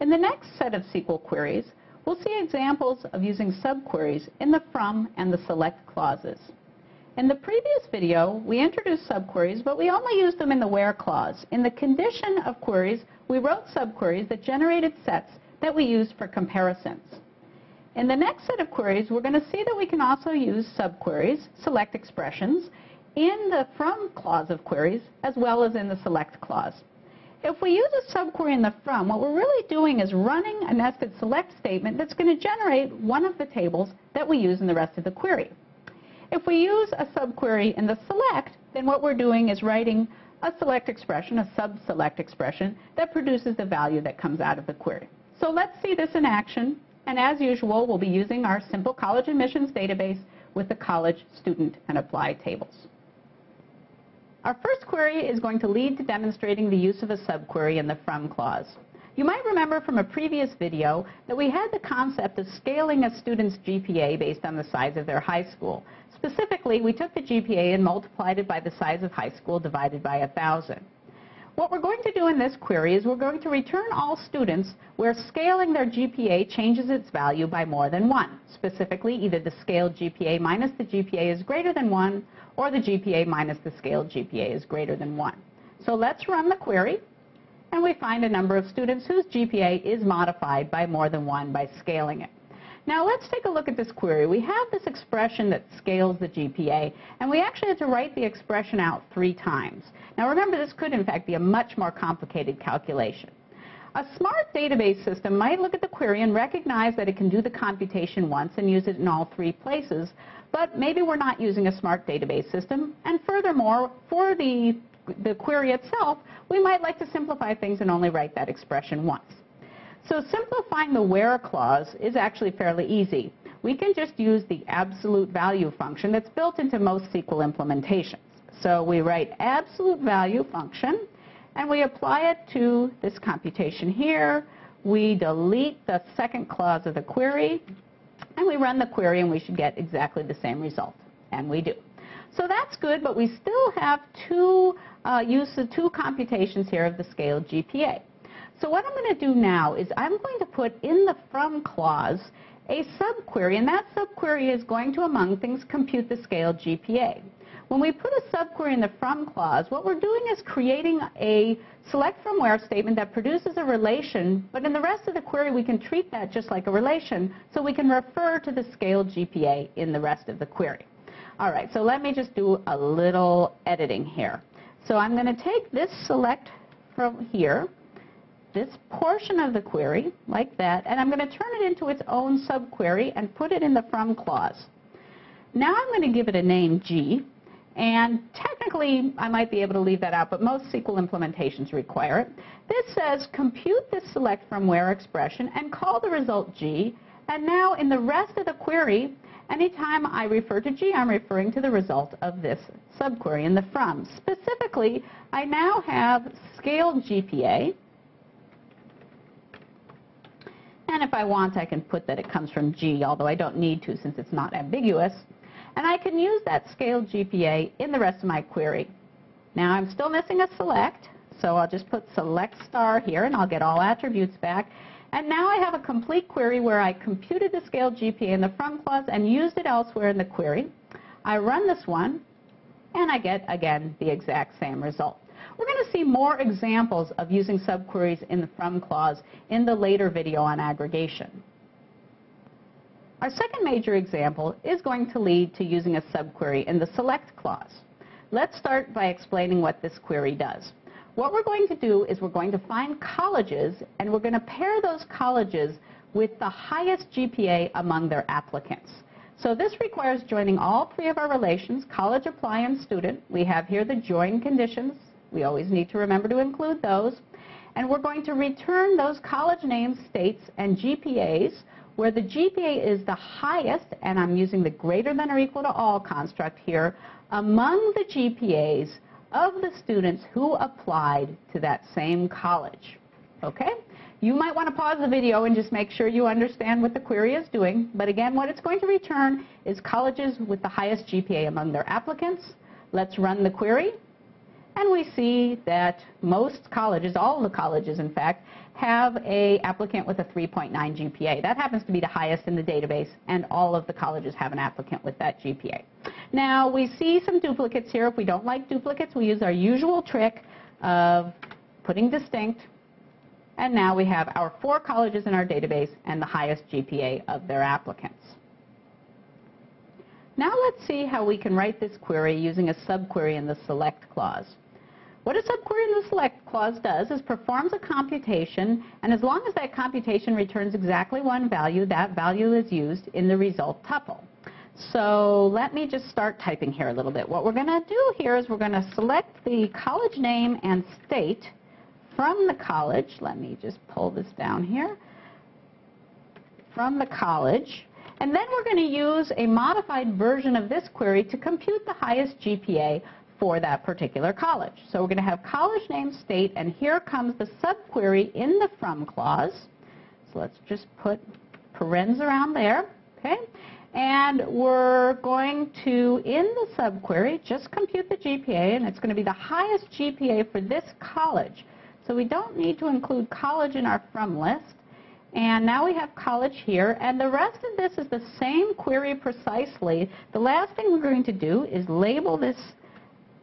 In the next set of SQL queries, we'll see examples of using subqueries in the from and the select clauses. In the previous video, we introduced subqueries, but we only used them in the where clause. In the condition of queries, we wrote subqueries that generated sets that we used for comparisons. In the next set of queries, we're going to see that we can also use subqueries, select expressions, in the from clause of queries, as well as in the select clause. If we use a subquery in the from, what we're really doing is running a nested select statement that's going to generate one of the tables that we use in the rest of the query. If we use a subquery in the select, then what we're doing is writing a select expression, a sub-select expression, that produces the value that comes out of the query. So let's see this in action. And as usual, we'll be using our simple college admissions database with the college, student, and apply tables. Our first query is going to lead to demonstrating the use of a subquery in the from clause. You might remember from a previous video that we had the concept of scaling a student's GPA based on the size of their high school. Specifically, we took the GPA and multiplied it by the size of high school divided by 1,000. What we're going to do in this query is we're going to return all students where scaling their GPA changes its value by more than 1. Specifically, either the scaled GPA minus the GPA is greater than 1, or the GPA minus the scaled GPA is greater than 1. So let's run the query, and we find a number of students whose GPA is modified by more than 1 by scaling it. Now let's take a look at this query. We have this expression that scales the GPA, and we actually had to write the expression out 3 times. Now remember, this could in fact be a much more complicated calculation. A smart database system might look at the query and recognize that it can do the computation once and use it in all 3 places, but maybe we're not using a smart database system, and furthermore, for the query itself, we might like to simplify things and only write that expression once. So simplifying the where clause is actually fairly easy. We can just use the absolute value function that's built into most SQL implementations. So we write absolute value function, and we apply it to this computation here. We delete the second clause of the query, and we run the query, and we should get exactly the same result. And we do. So that's good, but we still have two computations here of the scaled GPA. So what I'm going to do now is I'm going to put in the from clause a subquery, and that subquery is going to, among things, compute the scaled GPA. When we put a subquery in the from clause, what we're doing is creating a select from where statement that produces a relation, but in the rest of the query we can treat that just like a relation, so we can refer to the scaled GPA in the rest of the query. All right, so let me just do a little editing here. So I'm going to take this select from here, this portion of the query, like that, and I'm going to turn it into its own subquery and put it in the from clause. Now I'm going to give it a name G, and technically I might be able to leave that out, but most SQL implementations require it. This says compute the select from where expression and call the result G, and now in the rest of the query, anytime I refer to G, I'm referring to the result of this subquery in the from. Specifically, I now have scaled GPA, and if I want, I can put that it comes from G, although I don't need to since it's not ambiguous. And I can use that scaled GPA in the rest of my query. Now I'm still missing a select, so I'll just put select star here, and I'll get all attributes back. And now I have a complete query where I computed the scaled GPA in the from clause and used it elsewhere in the query. I run this one, and I get, again, the exact same result. We're going to see more examples of using subqueries in the from clause in the later video on aggregation. Our second major example is going to lead to using a subquery in the select clause. Let's start by explaining what this query does. What we're going to do is we're going to find colleges, and we're going to pair those colleges with the highest GPA among their applicants. So this requires joining all 3 of our relations, college, apply, and student. We have here the join conditions. We always need to remember to include those. And we're going to return those college names, states, and GPAs where the GPA is the highest, and I'm using the greater than or equal to all construct here, among the GPAs of the students who applied to that same college. Okay? You might want to pause the video and just make sure you understand what the query is doing. But again, what it's going to return is colleges with the highest GPA among their applicants. Let's run the query. And we see that most colleges, all of the colleges in fact, have an applicant with a 3.9 GPA. That happens to be the highest in the database, and all of the colleges have an applicant with that GPA. Now, we see some duplicates here. If we don't like duplicates, we use our usual trick of putting distinct, and now we have our 4 colleges in our database and the highest GPA of their applicants. Now let's see how we can write this query using a subquery in the select clause. What a subquery in the select clause does is performs a computation, and as long as that computation returns exactly one value, that value is used in the result tuple. So let me just start typing here a little bit. What we're going to do here is we're going to select the college name and state from the college. Let me just pull this down here. From the college. And then we're going to use a modified version of this query to compute the highest GPA for that particular college. So we're going to have college name, state, and here comes the subquery in the from clause. So let's just put parens around there, okay? And we're going to, in the subquery, just compute the GPA, and it's going to be the highest GPA for this college. So we don't need to include college in our from list. And now we have college here, and the rest of this is the same query precisely. The last thing we're going to do is label this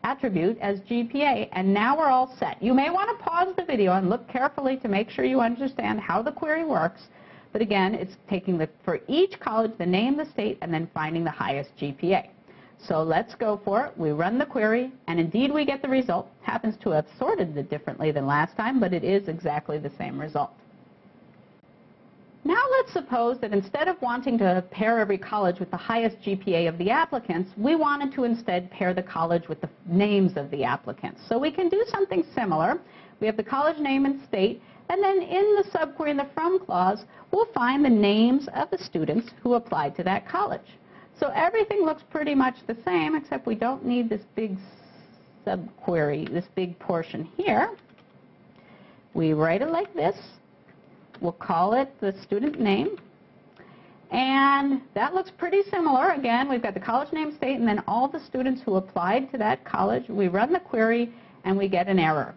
attribute as GPA, and now we're all set. You may want to pause the video and look carefully to make sure you understand how the query works. But again, it's taking for each college the name, the state, and then finding the highest GPA. So let's go for it. We run the query, and indeed we get the result. It happens to have sorted it differently than last time, but it is exactly the same result. Now let's suppose that instead of wanting to pair every college with the highest GPA of the applicants, we wanted to instead pair the college with the names of the applicants. So we can do something similar. We have the college name and state, and then in the subquery in the from clause, we'll find the names of the students who applied to that college. So everything looks pretty much the same, except we don't need this big subquery, this big portion here. We write it like this. We'll call it the student name. And that looks pretty similar. Again, we've got the college name, state, and then all the students who applied to that college. We run the query, and we get an error.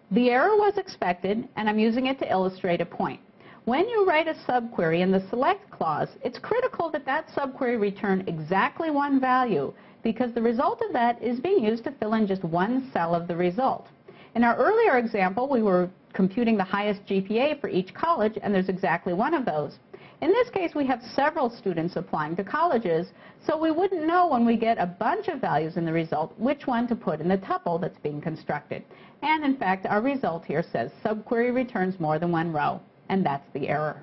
The error was expected, and I'm using it to illustrate a point. When you write a subquery in the select clause, it's critical that that subquery return exactly one value, because the result of that is being used to fill in just one cell of the result. In our earlier example, we were computing the highest GPA for each college, and there's exactly one of those. In this case, we have several students applying to colleges, so we wouldn't know when we get a bunch of values in the result which one to put in the tuple that's being constructed. And in fact, our result here says subquery returns more than one row, and that's the error.